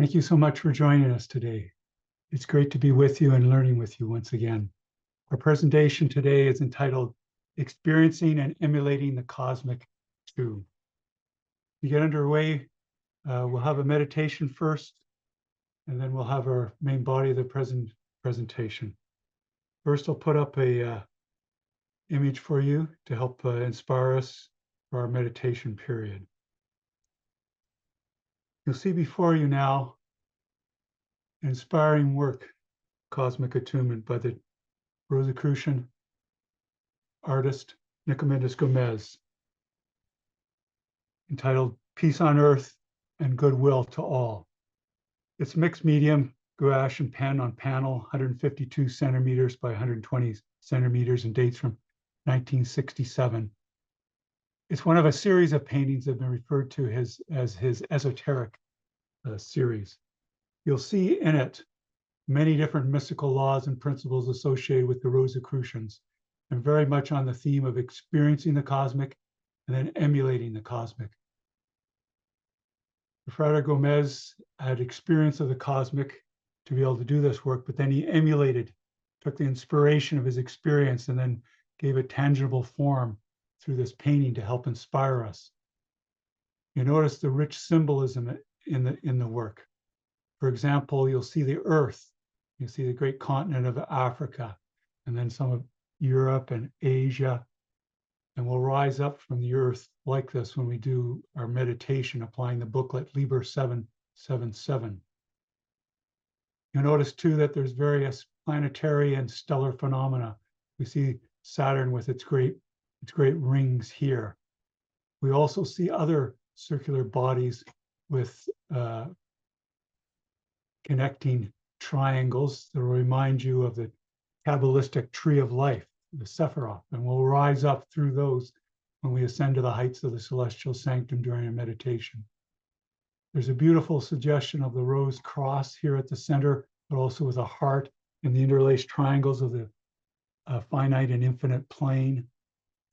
Thank you so much for joining us today. It's great to be with you and learning with you once again. Our presentation today is entitled Experiencing and Emulating the Cosmic Two. To get underway, we'll have a meditation first, and then we'll have our main body of the presentation. First, I'll put up a image for you to help inspire us for our meditation period. You'll see before you now an inspiring work, Cosmic Attunement, by the Rosicrucian artist Nicomedes Gomez, entitled Peace on Earth and Goodwill to All. It's mixed medium, gouache and pen on panel, 152 centimeters by 120 centimeters, and dates from 1967. It's one of a series of paintings that have been referred to as his esoteric series. You'll see in it many different mystical laws and principles associated with the Rosicrucians, and very much on the theme of experiencing the cosmic and then emulating the cosmic. Frade Gomez had experience of the cosmic to be able to do this work, but then he took the inspiration of his experience and then gave it tangible form through this painting to help inspire us. You notice the rich symbolism in the work. For example, you'll see the earth, you see the great continent of Africa, and then some of Europe and Asia. And we'll rise up from the earth like this when we do our meditation, applying the booklet Liber 777. You'll notice too that there's various planetary and stellar phenomena. We see Saturn with its great rings here. We also see other circular bodies with connecting triangles that will remind you of the Kabbalistic tree of life, the Sephiroth, and we'll rise up through those when we ascend to the heights of the celestial sanctum during a meditation. There's a beautiful suggestion of the rose cross here at the center, but also with a heart and the interlaced triangles of the finite and infinite plane.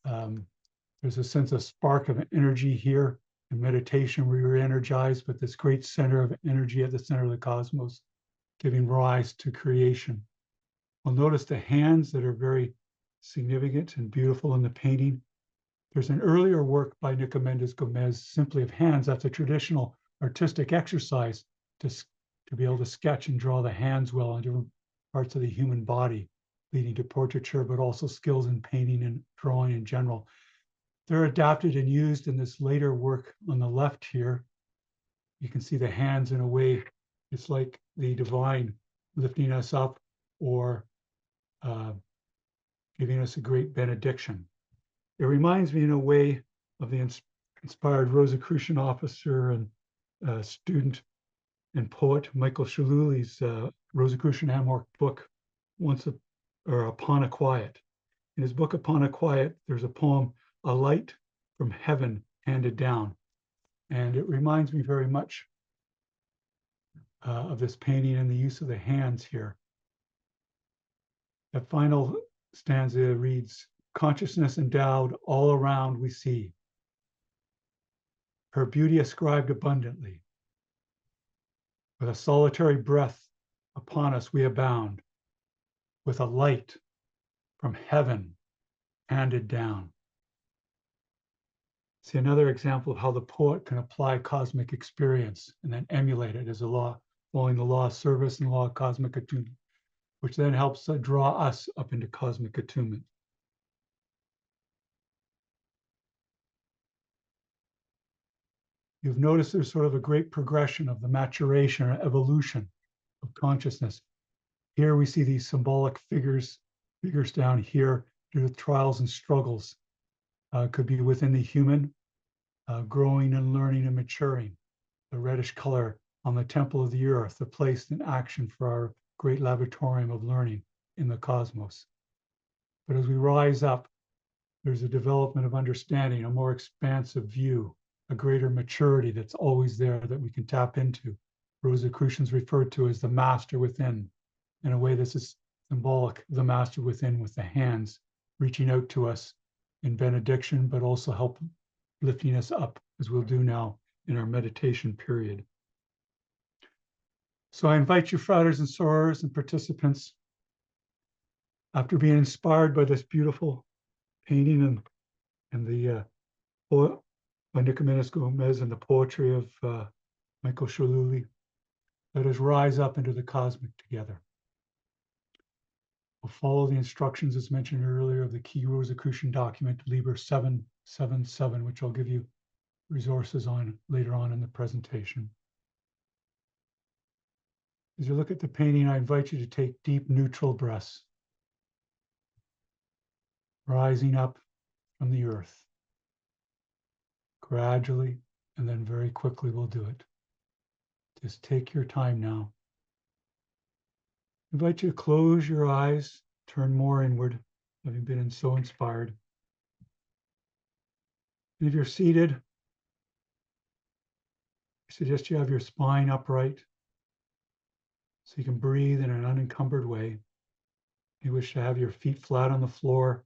There's a sense of spark of energy here in meditation where you're energized with this great center of energy at the center of the cosmos, giving rise to creation. We'll notice the hands that are very significant and beautiful in the painting. There's an earlier work by Nicomedes Gomez, simply of hands. That's a traditional artistic exercise to be able to sketch and draw the hands well on different parts of the human body, leading to portraiture, but also skills in painting and drawing in general. They're adapted and used in this later work on the left here. You can see the hands in a way, it's like the divine lifting us up or giving us a great benediction. It reminds me in a way of the inspired Rosicrucian officer and student and poet Michael Shaluli's Rosicrucian AMORC book, Upon a Quiet. In his book, Upon a Quiet, there's a poem, A Light from Heaven Handed Down. And it reminds me very much of this painting and the use of the hands here. The final stanza reads, consciousness endowed all around we see, her beauty ascribed abundantly. With a solitary breath upon us we abound, with a light from heaven handed down. See another example of how the poet can apply cosmic experience and then emulate it as a law, following the law of service and law of cosmic attunement, which then helps draw us up into cosmic attunement. You've noticed there's sort of a great progression of the maturation or evolution of consciousness. Here we see these symbolic figures down here due to trials and struggles. Could be within the human, growing and learning and maturing. The reddish color on the temple of the earth, the place in action for our great laboratorium of learning in the cosmos. But as we rise up, there's a development of understanding, a more expansive view, a greater maturity that's always there that we can tap into. Rosicrucians referred to as the master within. In a way, this is symbolic of the master within, with the hands reaching out to us in benediction, but also help lifting us up, as we'll do now in our meditation period. So I invite you, fratres and sorors and participants, after being inspired by this beautiful painting and the poet by Nicomedes Gomez and the poetry of Michael Shaluli, let us rise up into the cosmic together. We'll follow the instructions as mentioned earlier of the key Rosicrucian document, Liber 777, which I'll give you resources on later on in the presentation. As you look at the painting, I invite you to take deep neutral breaths, rising up from the earth. Gradually, and then very quickly we'll do it. Just take your time now. I invite you to close your eyes, turn more inward, having been so inspired. And if you're seated, I suggest you have your spine upright so you can breathe in an unencumbered way. You wish to have your feet flat on the floor,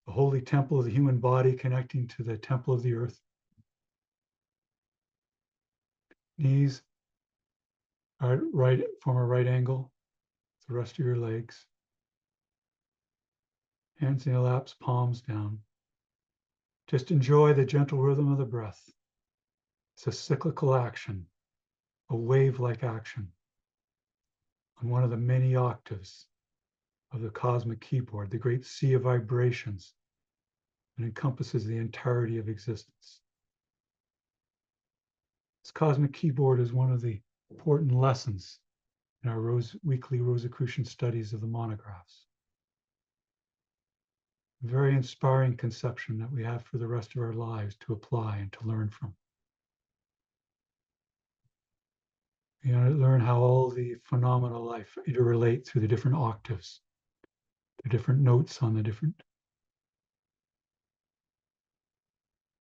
the holy temple of the human body connecting to the temple of the earth. Knees are form a right angle with the rest of your legs. Hands in your laps, palms down. Just enjoy the gentle rhythm of the breath. It's a cyclical action, a wave-like action on one of the many octaves of the cosmic keyboard, the great sea of vibrations that encompasses the entirety of existence. This cosmic keyboard is one of the important lessons in our weekly Rosicrucian studies of the monographs. A very inspiring conception that we have for the rest of our lives to apply and to learn from. You know, learn how all the phenomena of life interrelate through the different octaves, the different notes on the different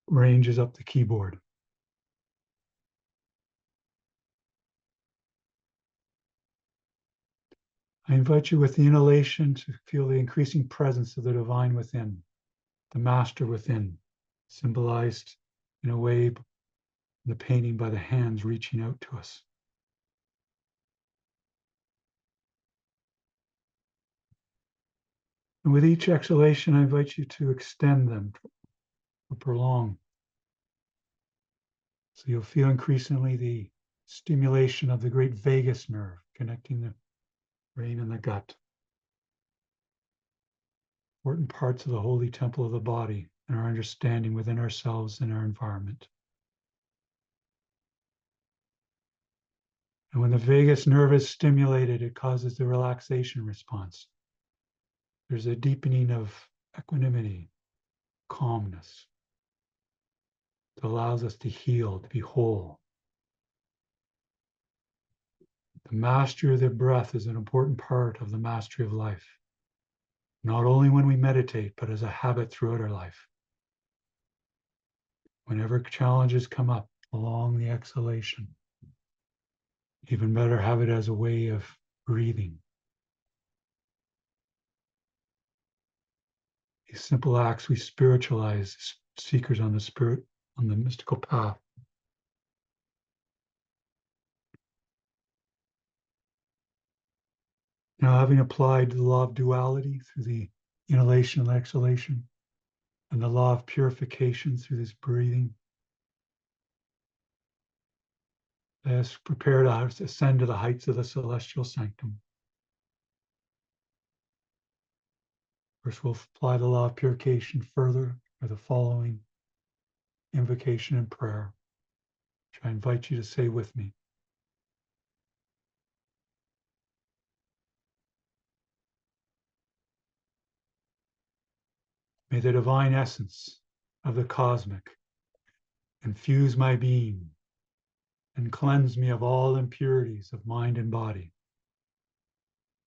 ranges up the keyboard. I invite you with the inhalation to feel the increasing presence of the divine within, the master within, symbolized in a way in the painting by the hands reaching out to us. And with each exhalation, I invite you to extend them or prolong. So you'll feel increasingly the stimulation of the great vagus nerve connecting the brain and the gut. Important parts of the holy temple of the body and our understanding within ourselves and our environment. And when the vagus nerve is stimulated, it causes the relaxation response. There's a deepening of equanimity, calmness, that allows us to heal, to be whole. The mastery of the breath is an important part of the mastery of life, not only when we meditate, but as a habit throughout our life. Whenever challenges come up along the exhalation, even better have it as a way of breathing. These simple acts we spiritualize seekers on the mystical path. Now, having applied the law of duality through the inhalation and exhalation, and the law of purification through this breathing, let us prepare to ascend to the heights of the celestial sanctum. First, we'll apply the law of purification further by the following invocation and prayer, which I invite you to say with me. May the divine essence of the cosmic infuse my being and cleanse me of all impurities of mind and body,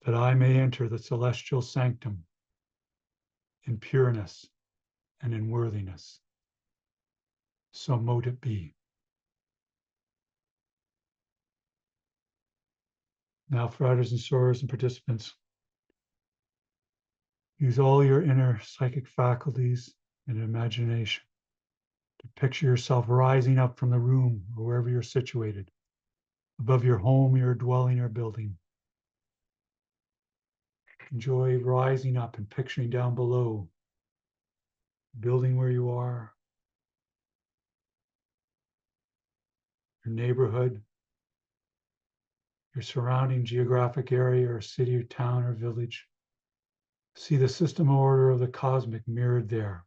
that I may enter the celestial sanctum in pureness and in worthiness. So mote it be. Now, fratres and sorors and participants, use all your inner psychic faculties and imagination to picture yourself rising up from the room or wherever you're situated above your home, your dwelling, or building. Enjoy rising up and picturing down below, building where you are, your neighborhood, your surrounding geographic area or city or town or village. See the system order of the cosmic mirrored there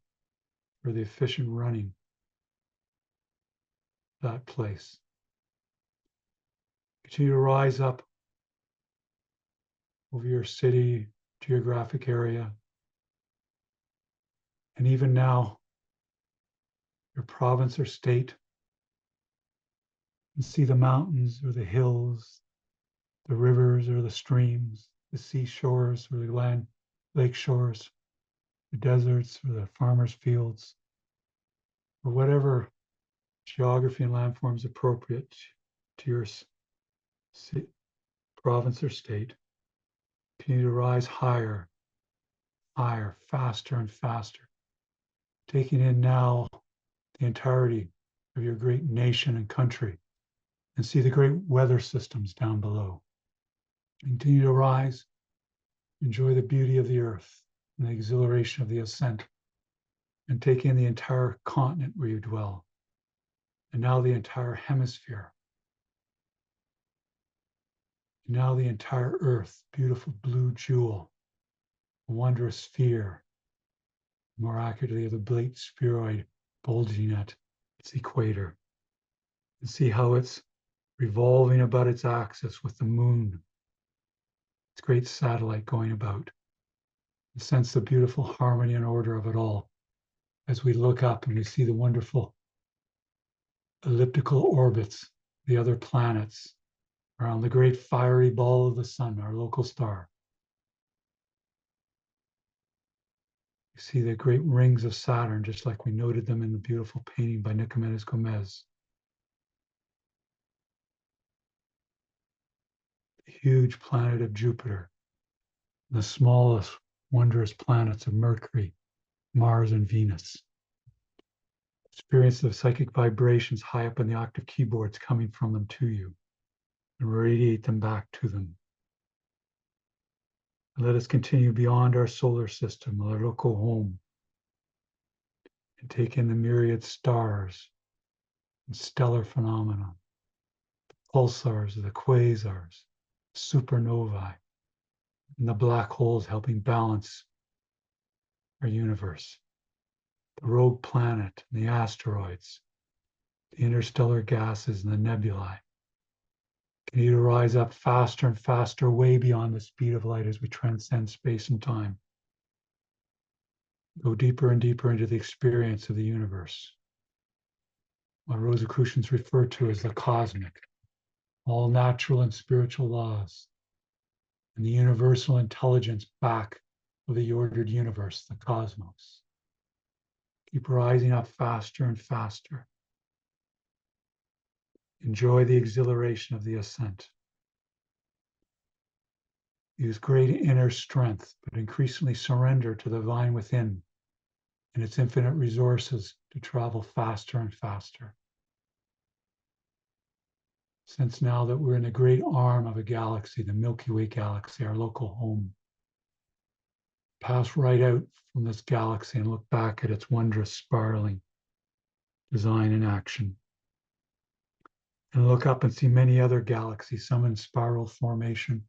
for the efficient running of that place. Continue to rise up over your city, geographic area, and even now, your province or state, and see the mountains or the hills, the rivers or the streams, the seashores or the lake shores, the deserts or the farmers' fields, or whatever geography and landform is appropriate to your province or state. Continue to rise higher, higher, faster and faster, taking in now the entirety of your great nation and country, and see the great weather systems down below. Continue to rise, enjoy the beauty of the earth and the exhilaration of the ascent, and take in the entire continent where you dwell, and now the entire hemisphere, and now the entire earth, beautiful blue jewel, a wondrous sphere, more accurately, the blade spheroid bulging at its equator, and see how it's revolving about its axis with the moon, its great satellite going about, and sense the beautiful harmony and order of it all as we look up and we see the wonderful elliptical orbits, the other planets around the great fiery ball of the sun, our local star. You see the great rings of Saturn, just like we noted them in the beautiful painting by Nicomedes Gomez. The huge planet of Jupiter, the smallest wondrous planets of Mercury, Mars, and Venus. Experience the psychic vibrations high up in the octave keyboards coming from them to you, and radiate them back to them. And let us continue beyond our solar system, our local home, and take in the myriad stars and stellar phenomena, the pulsars, the quasars, supernovae, and the black holes helping balance our universe, the rogue planet and the asteroids, the interstellar gases and the nebulae. Continue to rise up faster and faster, way beyond the speed of light as we transcend space and time. Go deeper and deeper into the experience of the universe, what Rosicrucians refer to as the cosmic, all natural and spiritual laws, and the universal intelligence back of the ordered universe, the cosmos. Keep rising up faster and faster. Enjoy the exhilaration of the ascent. Use great inner strength, but increasingly surrender to the divine within and its infinite resources to travel faster and faster. Sense now that we're in the great arm of a galaxy, the Milky Way galaxy, our local home. Pass right out from this galaxy and look back at its wondrous spiraling design and action. And look up and see many other galaxies, some in spiral formation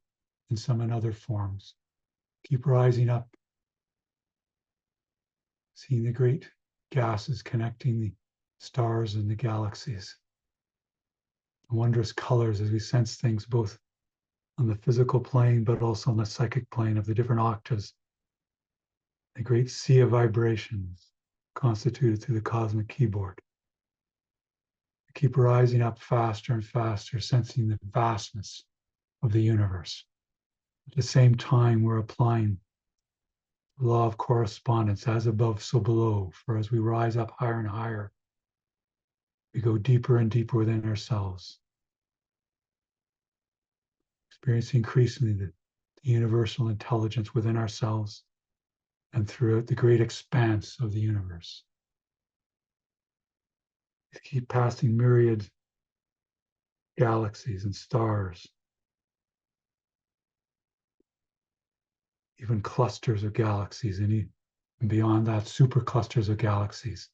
and some in other forms. Keep rising up, seeing the great gases connecting the stars and the galaxies. The wondrous colors as we sense things both on the physical plane, but also on the psychic plane of the different octaves. The great sea of vibrations constituted through the cosmic keyboard. Keep rising up faster and faster, sensing the vastness of the universe. At the same time, we're applying the law of correspondence, as above, so below. For as we rise up higher and higher, we go deeper and deeper within ourselves, experiencing increasingly the universal intelligence within ourselves and throughout the great expanse of the universe. Keep passing myriad galaxies and stars, even clusters of galaxies, and beyond that, superclusters of galaxies.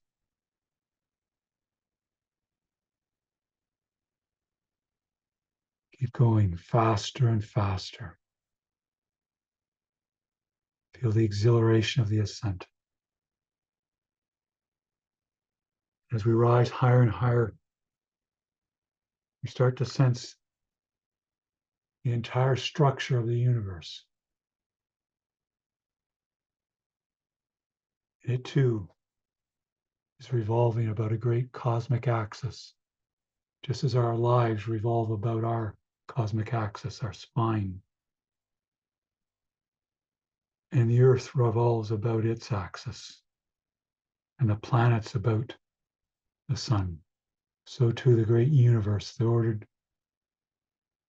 Keep going faster and faster. Feel the exhilaration of the ascent. As we rise higher and higher, we start to sense the entire structure of the universe. It too is revolving about a great cosmic axis, just as our lives revolve about our cosmic axis, our spine. And the earth revolves about its axis, and the planets about the sun. So too the great universe, the ordered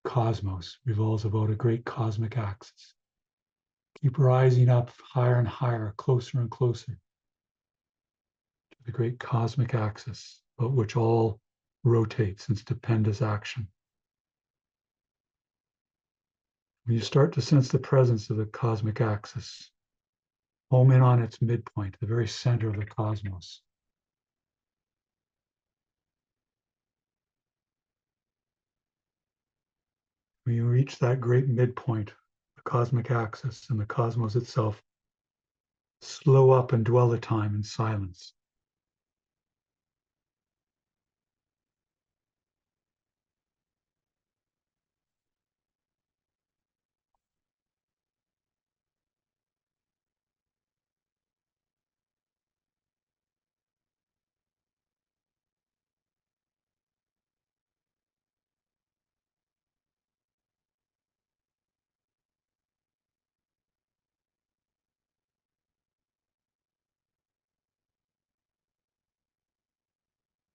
cosmos, revolves about a great cosmic axis. Keep rising up higher and higher, closer and closer to the great cosmic axis, about which all rotates in stupendous action. When you start to sense the presence of the cosmic axis, home in on its midpoint, the very center of the cosmos. When you reach that great midpoint, the cosmic axis and the cosmos itself, slow up and dwell a time in silence.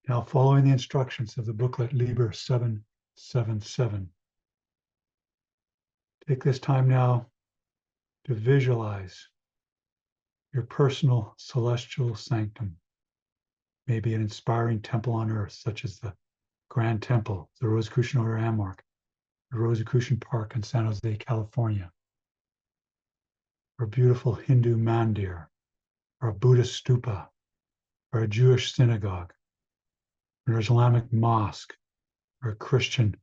Now, following the instructions of the booklet Liber 777, take this time now to visualize your personal celestial sanctum, maybe an inspiring temple on earth, such as the Grand Temple, the Rosicrucian Order AMORC, the Rosicrucian Park in San Jose, California, or a beautiful Hindu mandir, or a Buddhist stupa, or a Jewish synagogue, or an Islamic mosque, or a Christian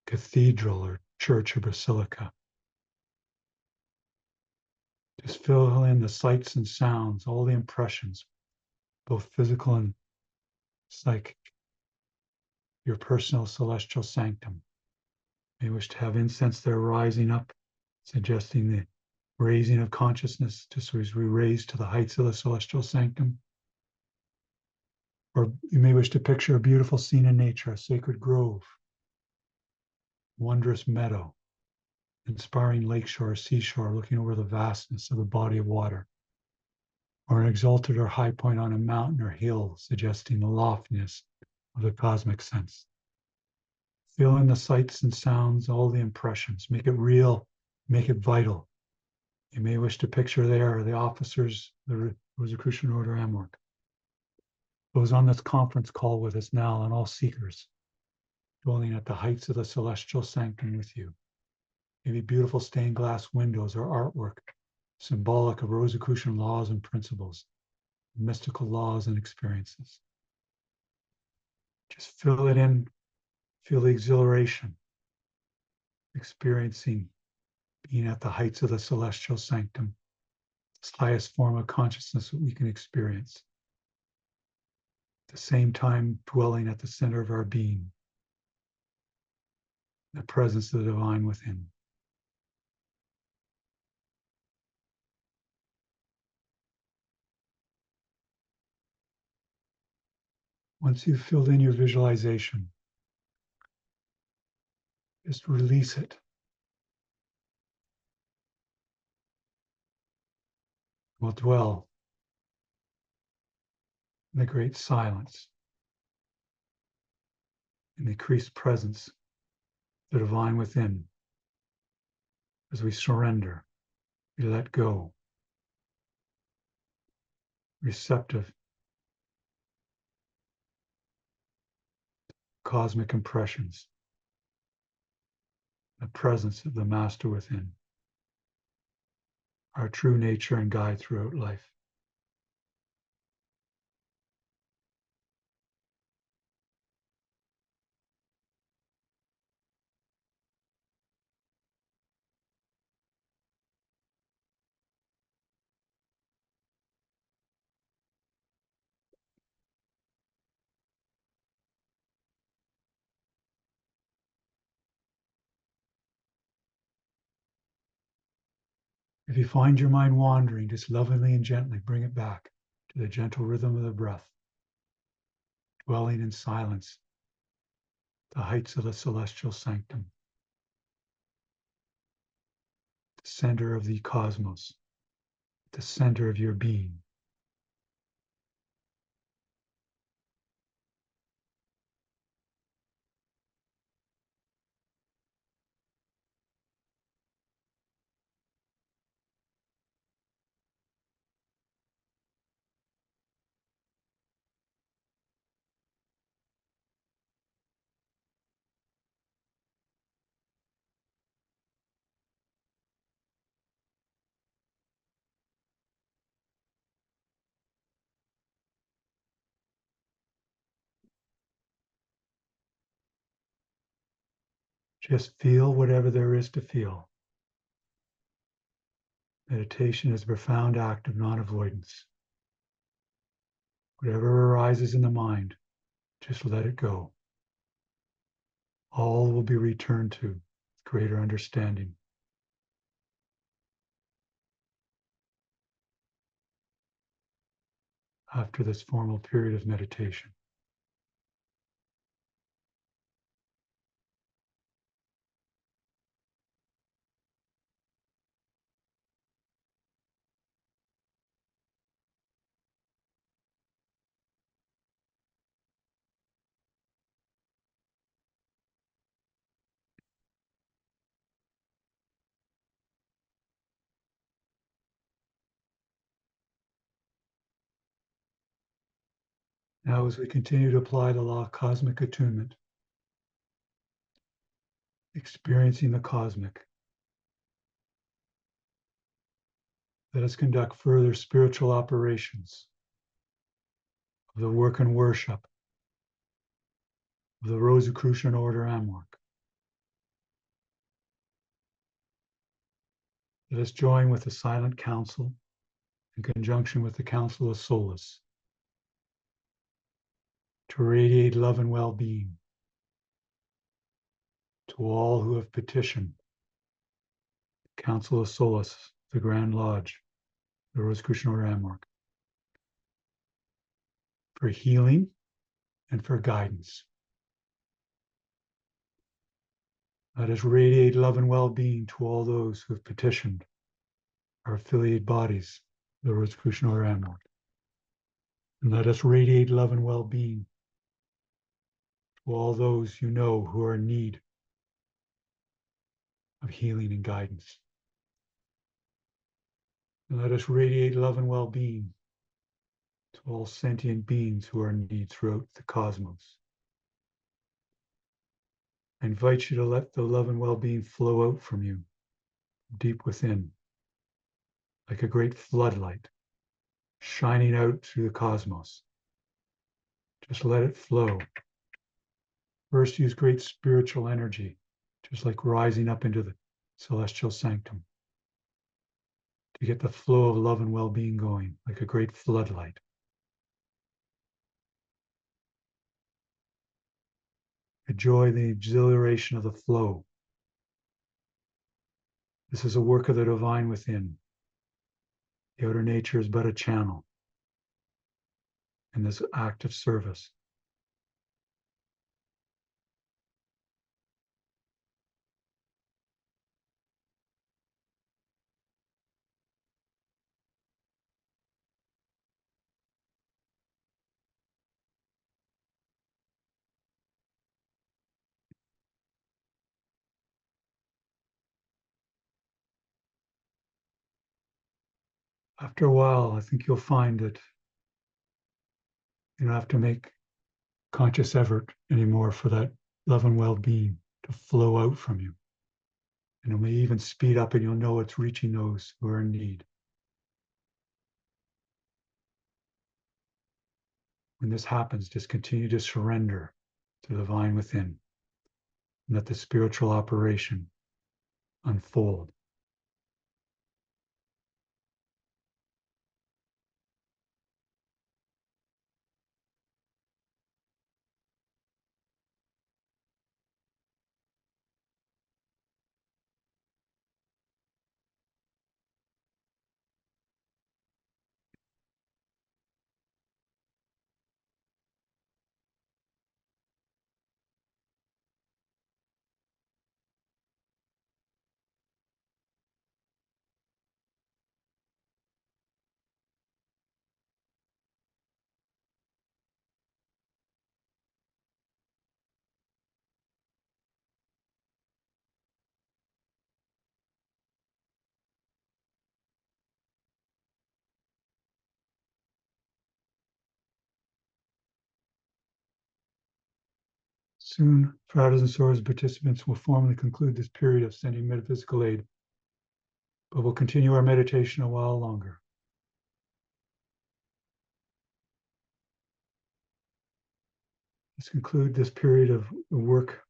cathedral or church or basilica. Just fill in the sights and sounds, all the impressions, both physical and psychic, your personal celestial sanctum. You may wish to have incense there rising up, suggesting the raising of consciousness, just as we raise to the heights of the celestial sanctum. Or you may wish to picture a beautiful scene in nature, a sacred grove, wondrous meadow, inspiring lakeshore or seashore looking over the vastness of the body of water, or an exalted or high point on a mountain or hill, suggesting the loftiness of the cosmic sense. Feel in the sights and sounds, all the impressions, make it real, make it vital. You may wish to picture there the officers, the Rosicrucian Order AMORC, those on this conference call with us now, and all seekers, dwelling at the heights of the celestial sanctum with you. Maybe beautiful stained glass windows or artwork, symbolic of Rosicrucian laws and principles, mystical laws and experiences. Just fill it in, feel the exhilaration, experiencing being at the heights of the celestial sanctum, this highest form of consciousness that we can experience. At the same time, dwelling at the center of our being, the presence of the divine within. Once you've filled in your visualization, just release it. We'll dwell in the great silence, in the increased presence, the divine within. As we surrender, we let go, receptive, cosmic impressions, the presence of the Master within, our true nature and guide throughout life. If you find your mind wandering, just lovingly and gently bring it back to the gentle rhythm of the breath, dwelling in silence, the heights of the celestial sanctum, the center of the cosmos, the center of your being. Just feel whatever there is to feel. Meditation is a profound act of non-avoidance. Whatever arises in the mind, just let it go. All will be returned to greater understanding. After this formal period of meditation. Now, as we continue to apply the law of cosmic attunement, experiencing the cosmic, let us conduct further spiritual operations of the work and worship of the Rosicrucian Order AMORC. Let us join with the Silent Council in conjunction with the Council of Solace to radiate love and well-being to all who have petitioned the Council of Solace, the Grand Lodge, the Rosicrucian Order AMORC, for healing and for guidance. Let us radiate love and well-being to all those who have petitioned our affiliate bodies, the Rosicrucian Order AMORC. And let us radiate love and well-being to all those you know who are in need of healing and guidance. And let us radiate love and well-being to all sentient beings who are in need throughout the cosmos. I invite you to let the love and well-being flow out from you, deep within, like a great floodlight, shining out through the cosmos. Just let it flow. First, use great spiritual energy, just like rising up into the celestial sanctum, to get the flow of love and well-being going, like a great floodlight. Enjoy the exhilaration of the flow. This is a work of the divine within. The outer nature is but a channel in this act of service. After a while, I think you'll find that you don't have to make conscious effort anymore for that love and well-being to flow out from you. And it may even speed up and you'll know it's reaching those who are in need. When this happens, just continue to surrender to the divine within. And let the spiritual operation unfold. Soon, Fratres and Sorors participants will formally conclude this period of sending metaphysical aid, but we'll continue our meditation a while longer. Let's conclude this period of the work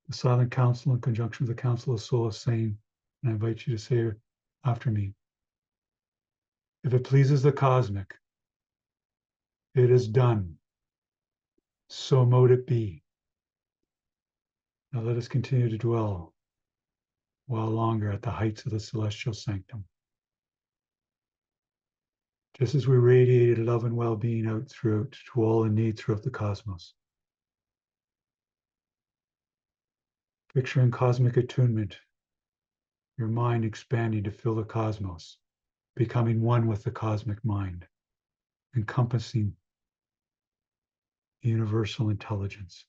the Silent Council in conjunction with the Council of Soul is saying, and I invite you to say it after me. If it pleases the cosmic, it is done. So mote it be. Now let us continue to dwell a while longer at the heights of the celestial sanctum. Just as we radiated love and well-being out throughout to all in need throughout the cosmos. Picturing cosmic attunement, your mind expanding to fill the cosmos, becoming one with the cosmic mind, encompassing universal intelligence,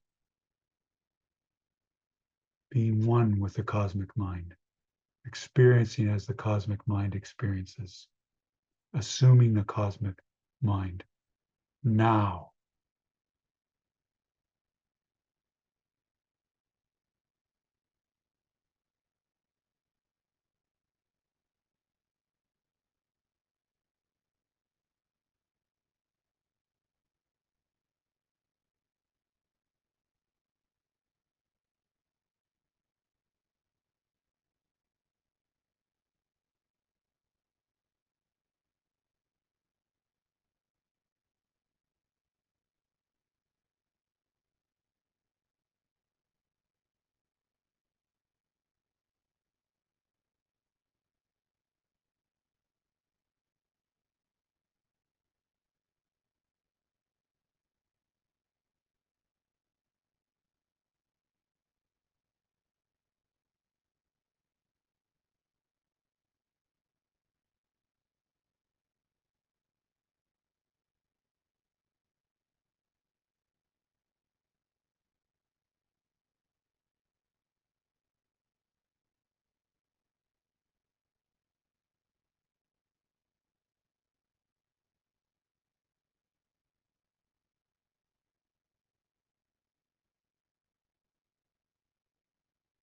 being one with the cosmic mind, experiencing as the cosmic mind experiences, assuming the cosmic mind now.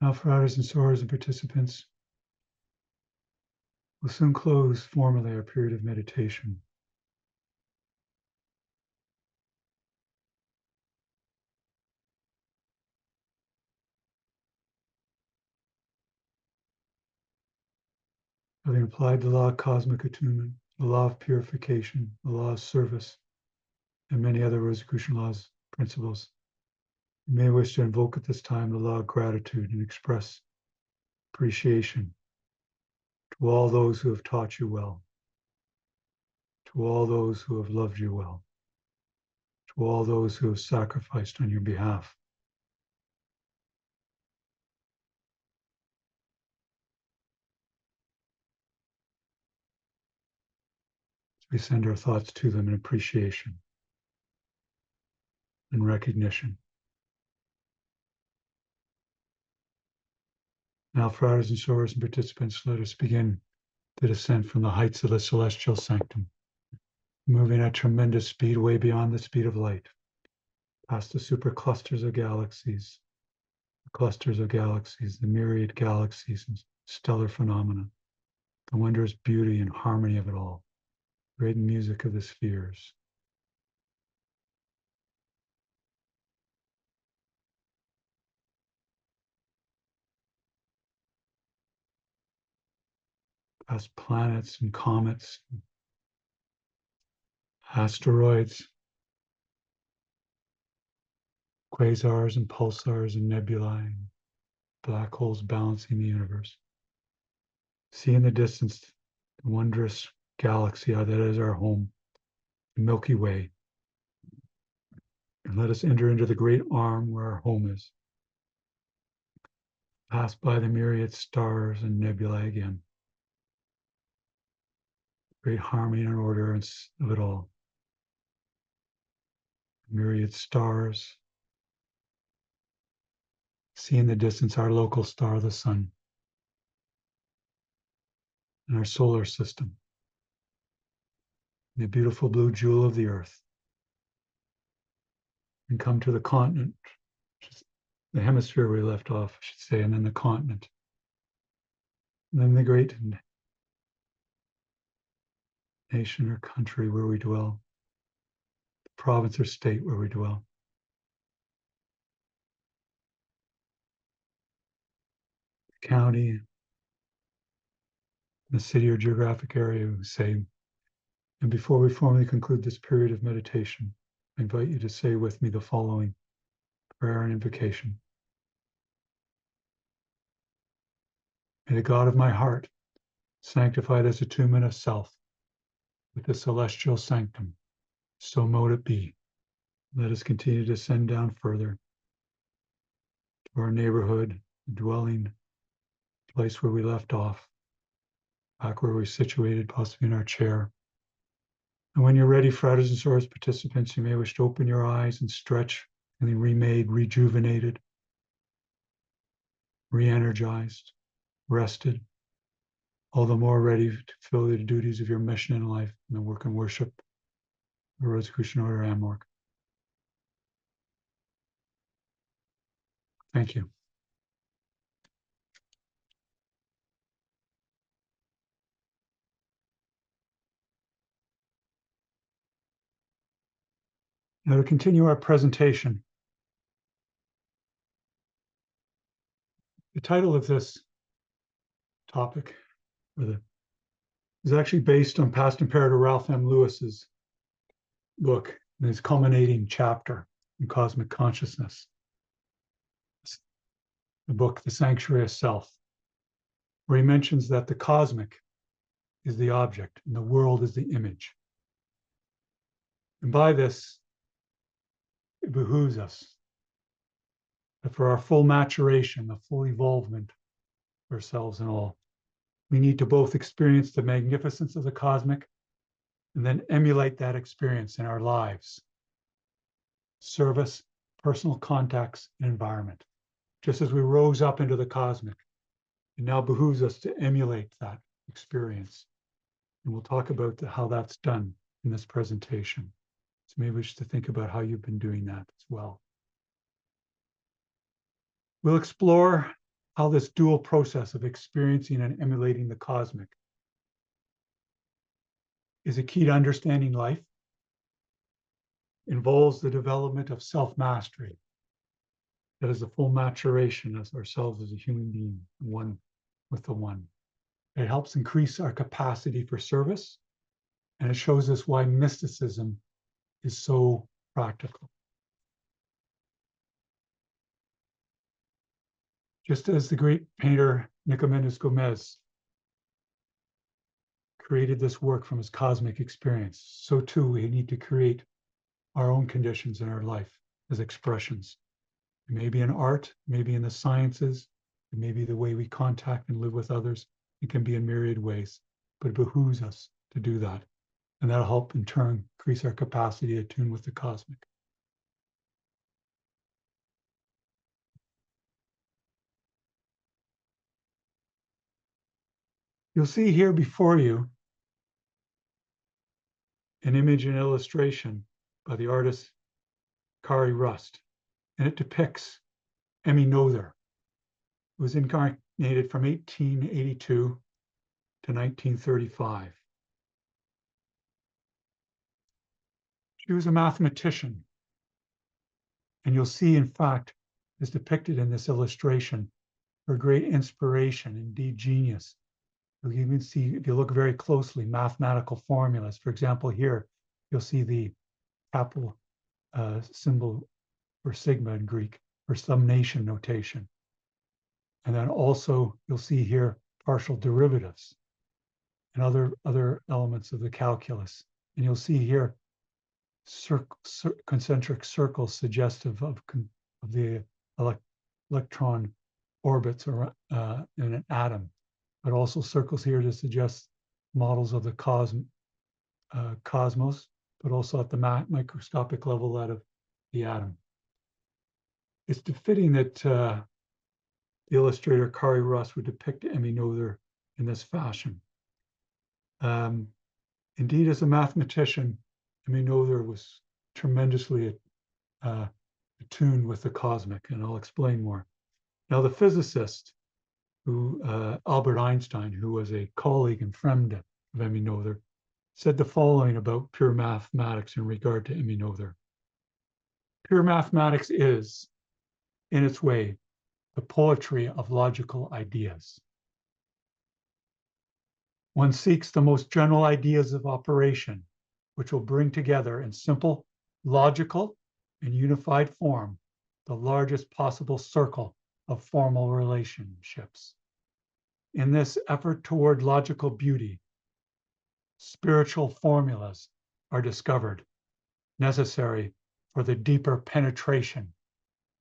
Now, Fratres and Sorors and participants, we'll soon close formally our period of meditation. Having applied the law of cosmic attunement, the law of purification, the law of service, and many other Rosicrucian laws, principles, you may wish to invoke at this time the law of gratitude and express appreciation to all those who have taught you well, to all those who have loved you well, to all those who have sacrificed on your behalf. We send our thoughts to them in appreciation and recognition. Now, Fratres and Sorors and participants, let us begin the descent from the heights of the celestial sanctum, moving at tremendous speed way beyond the speed of light, past the superclusters of galaxies, the clusters of galaxies, the myriad galaxies, and stellar phenomena, the wondrous beauty and harmony of it all, great music of the spheres. Past planets and comets, asteroids, quasars and pulsars and nebulae, and black holes balancing the universe. See in the distance the wondrous galaxy that is our home, the Milky Way. And let us enter into the great arm where our home is. Pass by the myriad stars and nebulae again. Great harmony and order of it all. Myriad stars. See in the distance our local star, the sun, and our solar system, the beautiful blue jewel of the earth. And come to the continent, which is the hemisphere we left off, I should say, and then the continent. And then the great nation or country where we dwell, the province or state where we dwell. The county, the city or geographic area, we say. And before we formally conclude this period of meditation, I invite you to say with me the following prayer and invocation. May the God of my heart sanctify this attunement of self with the celestial sanctum. So mote it be. Let us continue to send down further to our neighborhood, the dwelling place where we left off, back where we're situated, possibly in our chair. And when you're ready, Fridays and Source participants, you may wish to open your eyes and stretch, feeling remade, rejuvenated, re-energized, rested, all the more ready to fulfill the duties of your mission in life and the work and worship of the Rosicrucian Order AMORC. Thank you. Now to continue our presentation, the title of this topic is actually based on past Imperator Ralph M. Lewis's book, and his culminating chapter in Cosmic Consciousness. The book, The Sanctuary of Self, where he mentions that the cosmic is the object and the world is the image. And by this, it behooves us that for our full maturation, the full evolvement of ourselves and all, we need to both experience the magnificence of the cosmic and then emulate that experience in our lives, service, personal contacts, and environment. Just as we rose up into the cosmic, it now behooves us to emulate that experience. And we'll talk about how that's done in this presentation. So maybe we should think about how you've been doing that as well. We'll explore how this dual process of experiencing and emulating the cosmic is a key to understanding life, involves the development of self-mastery, that is the full maturation of ourselves as a human being, one with the one. It helps increase our capacity for service, and it shows us why mysticism is so practical. Just as the great painter Nicomedes Gomez created this work from his cosmic experience, so too we need to create our own conditions in our life as expressions. It may be in art, maybe in the sciences, it may be the way we contact and live with others. It can be in myriad ways, but it behooves us to do that. And that'll help in turn increase our capacity to tune with the cosmic. You'll see here before you an image and illustration by the artist Kari Rust, and it depicts Emmy Noether, who was dated from 1882 to 1935. She was a mathematician. And you'll see, in fact, as depicted in this illustration, her great inspiration, indeed genius. You'll even see, if you look very closely, mathematical formulas. For example, here, you'll see the capital symbol for sigma in Greek, for summation notation. And then also, you'll see here partial derivatives and other elements of the calculus. And you'll see here concentric circles suggestive of the electron orbits in an atom, but also circles here to suggest models of the cosmos, but also at the microscopic level, that of the atom. It's befitting that the illustrator Kari Russ would depict Emmy Noether in this fashion. Indeed, as a mathematician, Emmy Noether was tremendously attuned with the cosmic, and I'll explain more. Now, the physicist, Albert Einstein, who was a colleague and friend of Emmy Noether, said the following about pure mathematics in regard to Emmy Noether. Pure mathematics is, in its way, the poetry of logical ideas. One seeks the most general ideas of operation, which will bring together in simple, logical, and unified form the largest possible circle of formal relationships. In this effort toward logical beauty, spiritual formulas are discovered, necessary for the deeper penetration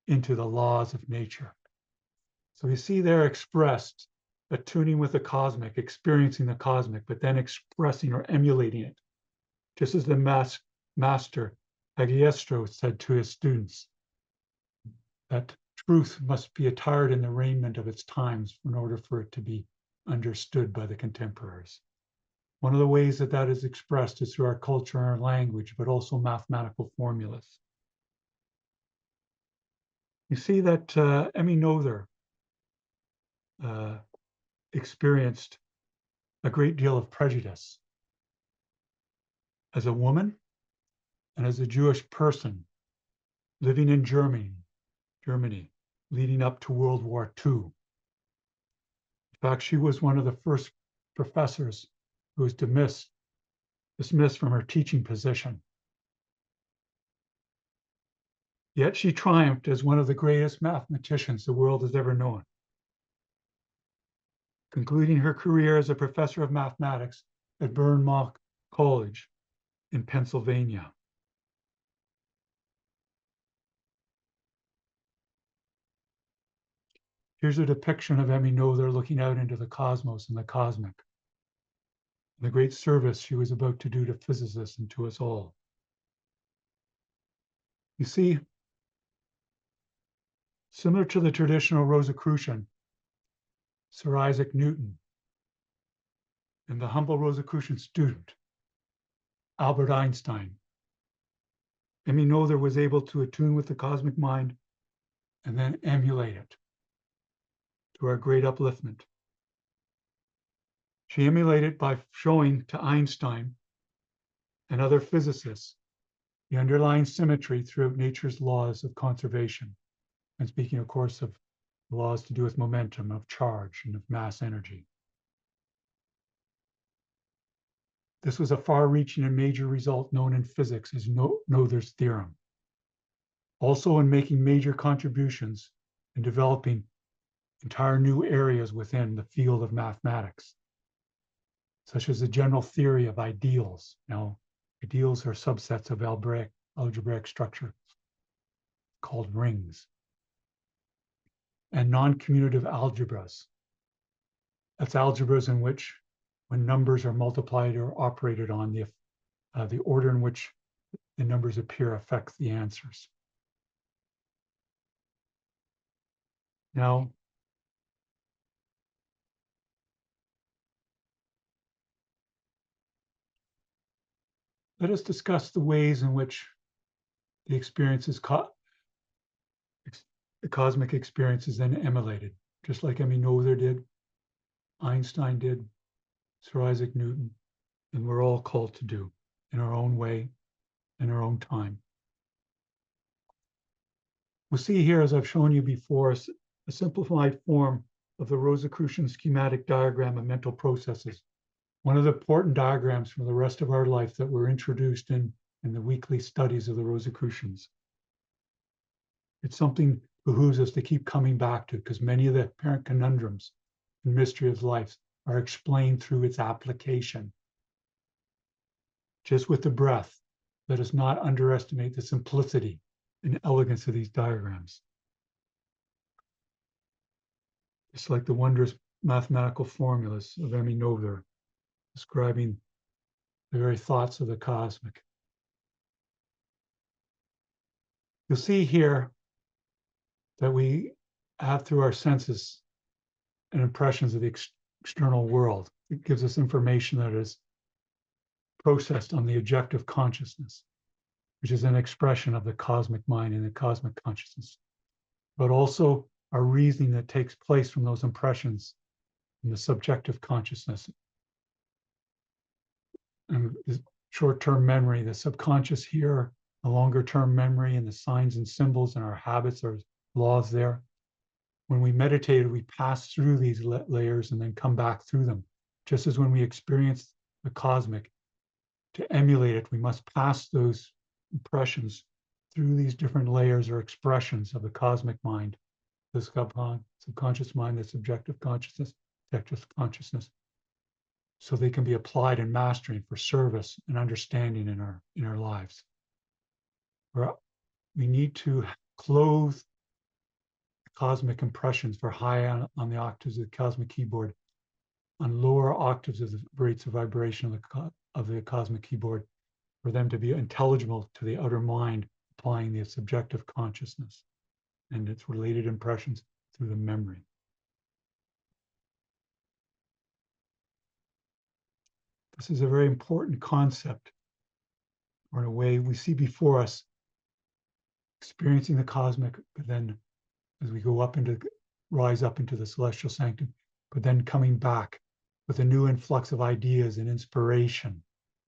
into the laws of nature. So you see there expressed attuning with the cosmic, experiencing the cosmic, but then expressing or emulating it. Just as the master Agiestro said to his students, that truth must be attired in the raiment of its times in order for it to be understood by the contemporaries. One of the ways that that is expressed is through our culture and our language, but also mathematical formulas. You see that Emmy Noether experienced a great deal of prejudice as a woman and as a Jewish person living in Germany, leading up to World War II. In fact, she was one of the first professors who was dismissed from her teaching position. Yet she triumphed as one of the greatest mathematicians the world has ever known, concluding her career as a professor of mathematics at Bryn Mawr College in Pennsylvania. Here's a depiction of Emmy Noether looking out into the cosmos and the cosmic, and the great service she was about to do to physicists and to us all. You see, similar to the traditional Rosicrucian, Sir Isaac Newton, and the humble Rosicrucian student, Albert Einstein, Emmy Noether was able to attune with the cosmic mind and then emulate it to our great upliftment. She emulated by showing to Einstein and other physicists the underlying symmetry throughout nature's laws of conservation. And speaking, of course, of laws to do with momentum, of charge, and of mass energy. This was a far-reaching and major result known in physics as Noether's theorem. Also in making major contributions in developing entire new areas within the field of mathematics, such as the general theory of ideals. Now, ideals are subsets of algebraic structure called rings, and non-commutative algebras. That's algebras in which, when numbers are multiplied or operated on, the order in which the numbers appear affects the answers. Now, let us discuss the ways in which the cosmic experience is then emulated. just like Emmy Noether did, Einstein did, Sir Isaac Newton, and we're all called to do in our own way, in our own time. We'll see here, as I've shown you before, a simplified form of the Rosicrucian schematic diagram of mental processes. One of the important diagrams for the rest of our life that were introduced in the weekly studies of the Rosicrucians. It's something behooves us to keep coming back to, because many of the apparent conundrums and mystery of life are explained through its application. Just with the breath, let us not underestimate the simplicity and elegance of these diagrams. It's like the wondrous mathematical formulas of Emmy Noether, describing the very thoughts of the cosmic. You'll see here that we have, through our senses and impressions of the external world, it gives us information that is processed on the objective consciousness, which is an expression of the cosmic mind and the cosmic consciousness, but also our reasoning that takes place from those impressions in the subjective consciousness. And the short-term memory, the subconscious here, the longer-term memory, and the signs and symbols and our habits or laws there. When we meditate, we pass through these layers and then come back through them. Just as when we experience the cosmic, to emulate it, we must pass those impressions through these different layers or expressions of the cosmic mind, the subconscious mind, the subjective consciousness, so they can be applied in mastering for service and understanding in our lives. We need to clothe cosmic impressions for high on the octaves of the cosmic keyboard, on lower octaves of the rates of vibration of the cosmic keyboard, for them to be intelligible to the outer mind, applying the subjective consciousness and its related impressions through the memory. This is a very important concept, or in a way we see before us experiencing the cosmic, but then as we rise up into the celestial sanctum, but then coming back with a new influx of ideas and inspiration,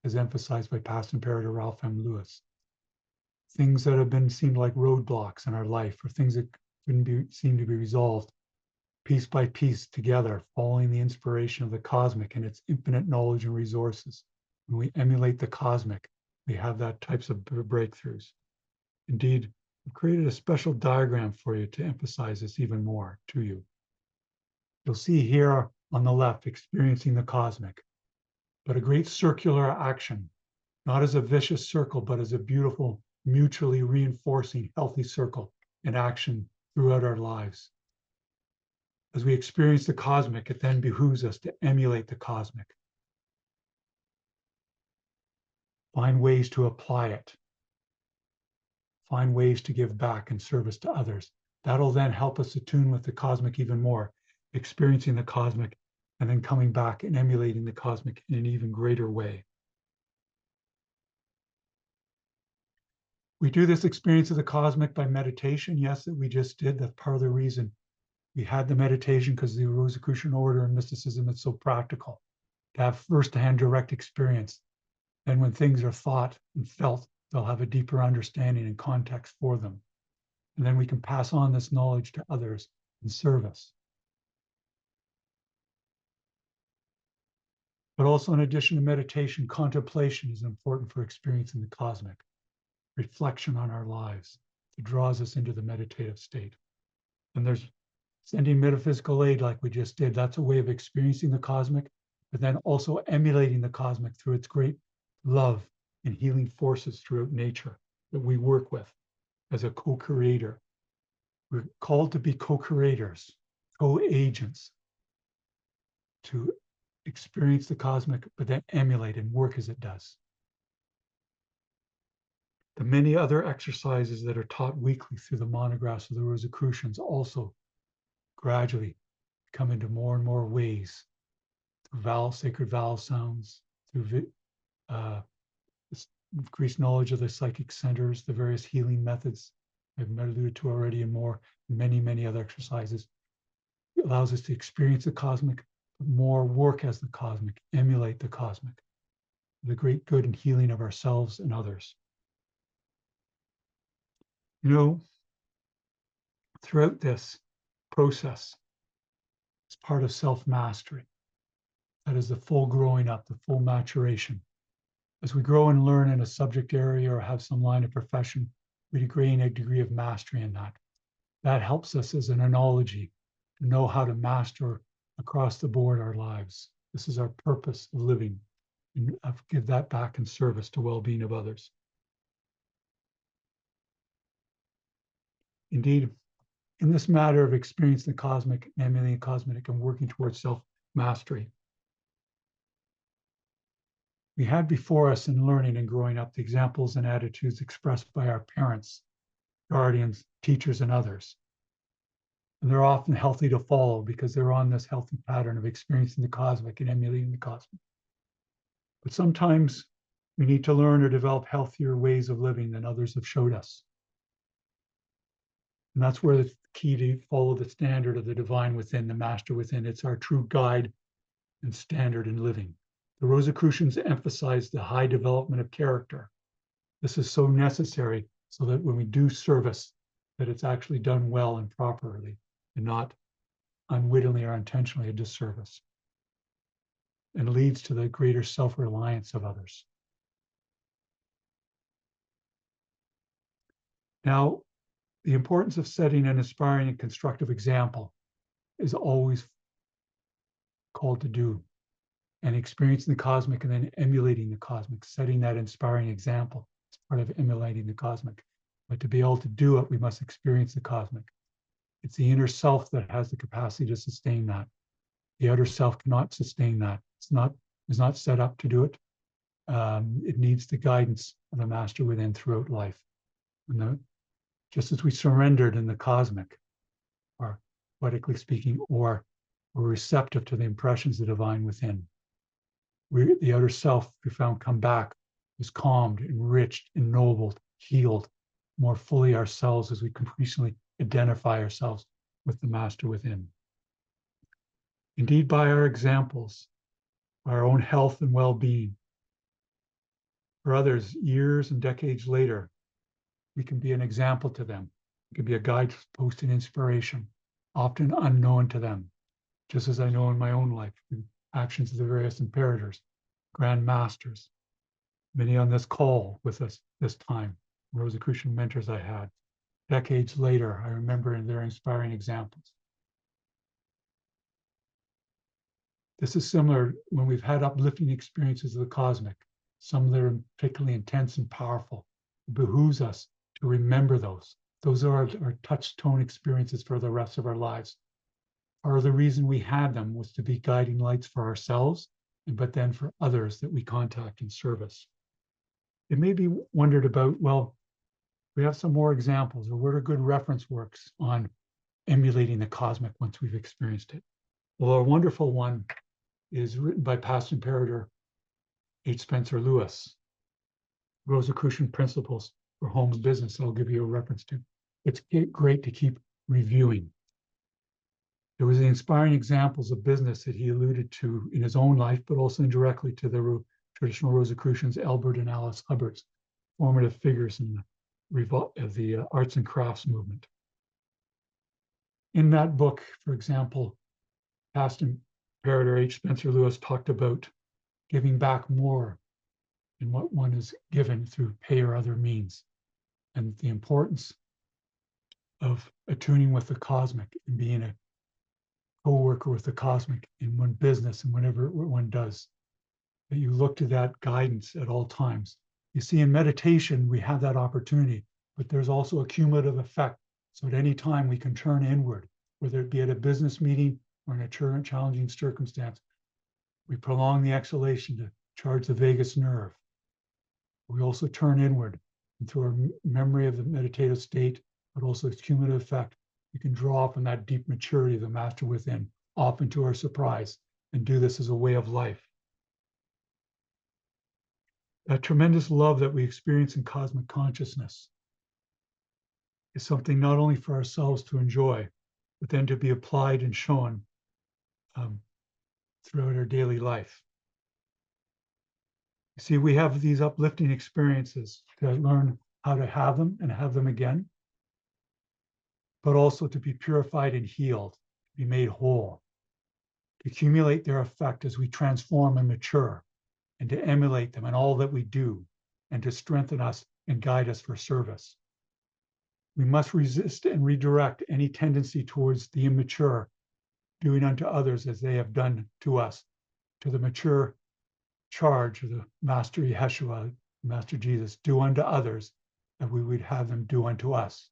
as emphasized by past Imperator Ralph M. Lewis. Things that have seemed like roadblocks in our life, or things that seem to be resolved piece by piece together, following the inspiration of the cosmic and its infinite knowledge and resources. When we emulate the cosmic, we have that types of breakthroughs. Indeed, I've created a special diagram for you to emphasize this even more to you. You'll see here on the left, experiencing the cosmic, but a great circular action, not as a vicious circle, but as a beautiful, mutually reinforcing, healthy circle in action throughout our lives. As we experience the cosmic, it then behooves us to emulate the cosmic. Find ways to apply it. Find ways to give back in service to others. That'll then help us attune with the cosmic even more, experiencing the cosmic and then coming back and emulating the cosmic in an even greater way. We do this experience of the cosmic by meditation. Yes, that we just did. That's part of the reason we had the meditation, because the Rosicrucian Order and mysticism is so practical, to have first-hand direct experience. And when things are thought and felt, they'll have a deeper understanding and context for them. And then we can pass on this knowledge to others in service. But also, in addition to meditation, contemplation is important for experiencing the cosmic. Reflection on our lives that draws us into the meditative state. And there's sending metaphysical aid like we just did. That's a way of experiencing the cosmic, but then also emulating the cosmic through its great love and healing forces throughout nature that we work with as a co-creator. We're called to be co-creators, co-agents, to experience the cosmic, but then emulate and work as it does. The many other exercises that are taught weekly through the monographs of the Rosicrucians also gradually come into more and more ways through sacred vowel sounds, through increased knowledge of the psychic centers, the various healing methods I've alluded to already, and many, many other exercises. allows us to experience the cosmic, but more work as the cosmic, emulate the cosmic, the great good and healing of ourselves and others. You know, throughout this process, it's part of self-mastery. That is the full growing up, the full maturation. As we grow and learn in a subject area or have some line of profession, we gain a degree of mastery in that. That helps us as an analogy to know how to master across the board our lives. This is our purpose of living, and give that back in service to well-being of others. Indeed, in this matter of experiencing the cosmic, emulating the cosmic, and working towards self-mastery, we had before us in learning and growing up the examples and attitudes expressed by our parents, guardians, teachers, and others. And they're often healthy to follow because they're on this healthy pattern of experiencing the cosmic and emulating the cosmic. But sometimes we need to learn or develop healthier ways of living than others have showed us. And that's where it's key to follow the standard of the divine within, the master within. It's our true guide and standard in living. The Rosicrucians emphasize the high development of character. This is so necessary so that when we do service, that it's actually done well and properly, and not unwittingly or intentionally a disservice, and leads to the greater self-reliance of others. Now, the importance of setting an inspiring and constructive example is always called to do, and experiencing the cosmic and then emulating the cosmic, setting that inspiring example is part of emulating the cosmic. But to be able to do it, we must experience the cosmic. It's the inner self that has the capacity to sustain that. The outer self cannot sustain that. It's not set up to do it. It needs the guidance of the master within throughout life. Just as we surrendered in the cosmic, or poetically speaking, or we're receptive to the impressions of the divine within, the outer self we found come back is calmed, enriched, ennobled, healed, more fully ourselves as we increasingly identify ourselves with the master within. Indeed, by our examples, by our own health and well-being, for others, years and decades later, we can be an example to them. We can be a guidepost and inspiration, often unknown to them, just as I know in my own life, through actions of the various imperators, grand masters, many on this call with us this time, Rosicrucian mentors I had. Decades later, I remember their inspiring examples. This is similar when we've had uplifting experiences of the cosmic, some that are particularly intense and powerful. It behooves us to remember those. Those are our touchstone experiences for the rest of our lives. Or the reason we had them was to be guiding lights for ourselves, but then for others that we contact in service. It may be wondered about, well, we have some more examples, or what are good reference works on emulating the cosmic once we've experienced it? Well, a wonderful one is written by past Imperator H. Spencer Lewis, Rosicrucian Principles for Home and Business. I'll give you a reference to. It's great to keep reviewing. There was the inspiring examples of business that he alluded to in his own life, but also indirectly to the traditional Rosicrucians, Albert and Alice Hubbard's formative figures in the arts and crafts movement. In that book, for example, past Imperator H. Spencer Lewis talked about giving back more than what one is given through pay or other means, and the importance of attuning with the cosmic and being a co-worker with the cosmic in one business and whatever one does, that you look to that guidance at all times. You see, in meditation, we have that opportunity, but there's also a cumulative effect. So at any time we can turn inward, whether it be at a business meeting or in a challenging circumstance. We prolong the exhalation to charge the vagus nerve. We also turn inward, and through our memory of the meditative state, but also its cumulative effect, we can draw from that deep maturity of the master within, often to our surprise, and do this as a way of life. That tremendous love that we experience in cosmic consciousness is something not only for ourselves to enjoy, but then to be applied and shown throughout our daily life. You see, we have these uplifting experiences to learn how to have them and have them again, but also to be purified and healed, to be made whole, to accumulate their effect as we transform and mature, and to emulate them in all that we do, and to strengthen us and guide us for service. We must resist and redirect any tendency towards the immature, doing unto others as they have done to us, to the mature charge of the Master Yeshua, Master Jesus, do unto others that we would have them do unto us.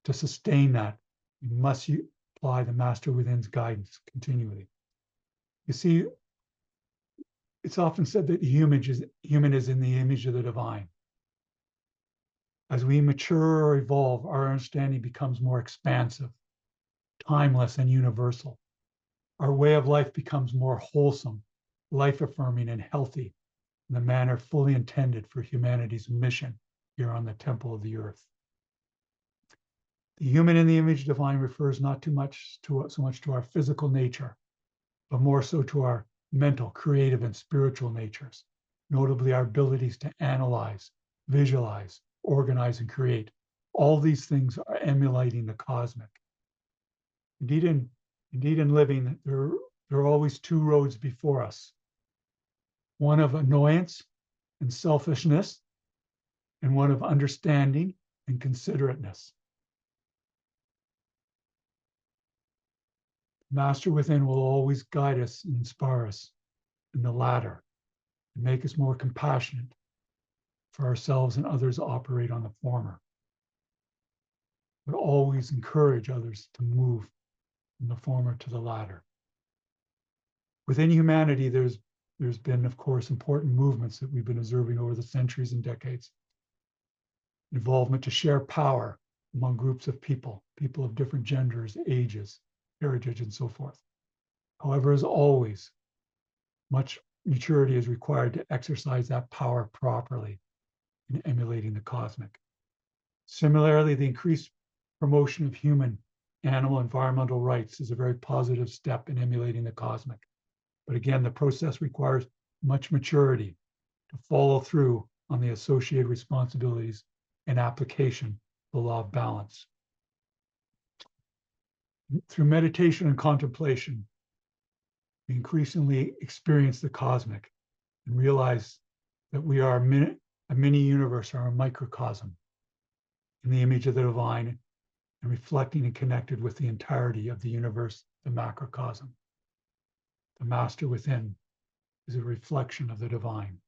To sustain that, we must apply the Master Within's guidance continually. You see, it's often said that the human is in the image of the divine. As we mature or evolve, our understanding becomes more expansive, timeless, and universal. Our way of life becomes more wholesome, life-affirming, and healthy in the manner fully intended for humanity's mission here on the temple of the earth. The human in the image divine refers not so much to our physical nature, but more so to our mental, creative, and spiritual natures, notably our abilities to analyze, visualize, organize, and create. All these things are emulating the cosmic. Indeed, in living, there are always two roads before us. One of annoyance and selfishness, and one of understanding and considerateness. Master Within will always guide us and inspire us in the latter and make us more compassionate for ourselves and others operate on the former. But always encourage others to move from the former to the latter. Within humanity, there's been, of course, important movements that we've been observing over the centuries and decades. Involvement to share power among groups of people of different genders, ages, heritage, and so forth. However, as always, much maturity is required to exercise that power properly in emulating the cosmic. Similarly, the increased promotion of human, animal, environmental rights is a very positive step in emulating the cosmic. But again, the process requires much maturity to follow through on the associated responsibilities and application of the law of balance. Through meditation and contemplation, we increasingly experience the cosmic and realize that we are a mini universe or a microcosm in the image of the divine and reflecting and connected with the entirety of the universe, the macrocosm. The Master Within is a reflection of the divine.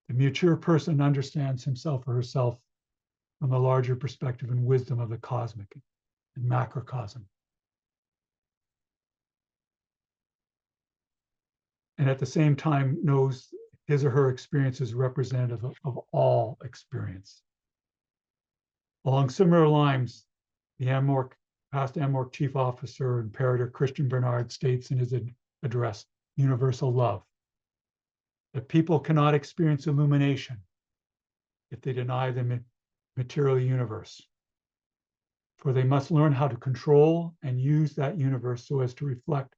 The mature person understands himself or herself from the larger perspective and wisdom of the cosmic and macrocosm. And at the same time knows his or her experience is representative of all experience. Along similar lines, the AMORC, past AMORC Chief Officer, Imperator Christian Bernard states in his address, Universal Love, that people cannot experience illumination if they deny the material universe. For they must learn how to control and use that universe so as to reflect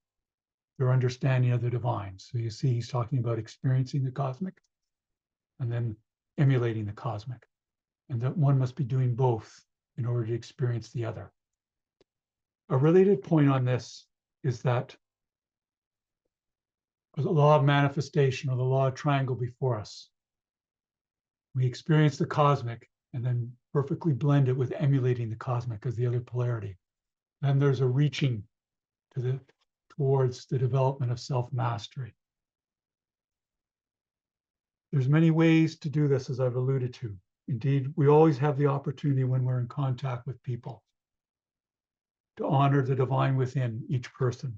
their understanding of the divine. So you see, he's talking about experiencing the cosmic and then emulating the cosmic, and that one must be doing both in order to experience the other. A related point on this is that the law of manifestation, or the law of triangle before us, we experience the cosmic and then perfectly blend it with emulating the cosmic as the other polarity. Then there's a reaching towards the development of self-mastery. There's many ways to do this, as I've alluded to. Indeed, we always have the opportunity when we're in contact with people to honor the divine within each person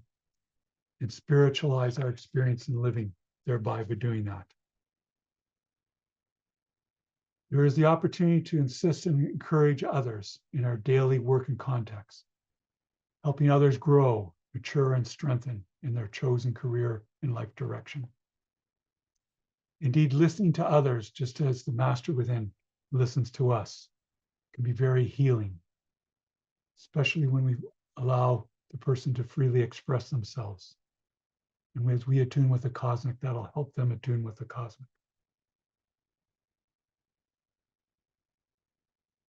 and spiritualize our experience in living, thereby by doing that. There is the opportunity to insist and encourage others in our daily work and context, helping others grow, mature, and strengthen in their chosen career and life direction. Indeed, listening to others, just as the Master Within listens to us, can be very healing, especially when we allow the person to freely express themselves. And as we attune with the cosmic, that'll help them attune with the cosmic.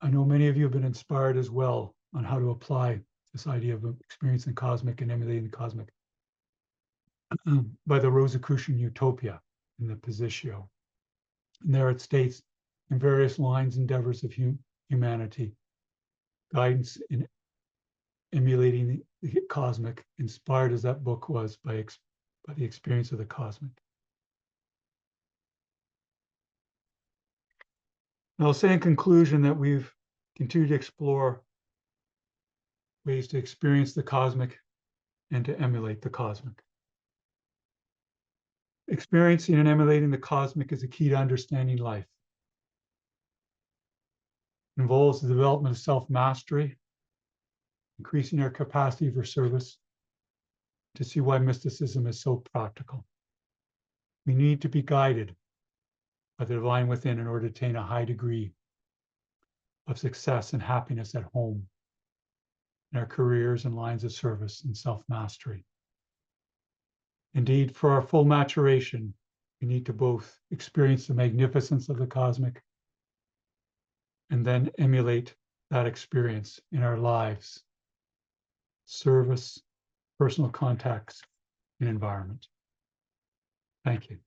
I know many of you have been inspired as well on how to apply this idea of experiencing cosmic and emulating the cosmic by the Rosicrucian Utopia in the Positio. And there it states, in various lines, endeavors of humanity, guidance in emulating the cosmic, inspired as that book was by the experience of the cosmic. And I'll say in conclusion that we've continued to explore ways to experience the cosmic and to emulate the cosmic. Experiencing and emulating the cosmic is a key to understanding life. It involves the development of self-mastery, increasing our capacity for service, to see why mysticism is so practical. We need to be guided by the divine within in order to attain a high degree of success and happiness at home, in our careers and lines of service and self-mastery. Indeed, for our full maturation, we need to both experience the magnificence of the cosmic and then emulate that experience in our lives, service, personal contacts, and environment. Thank you.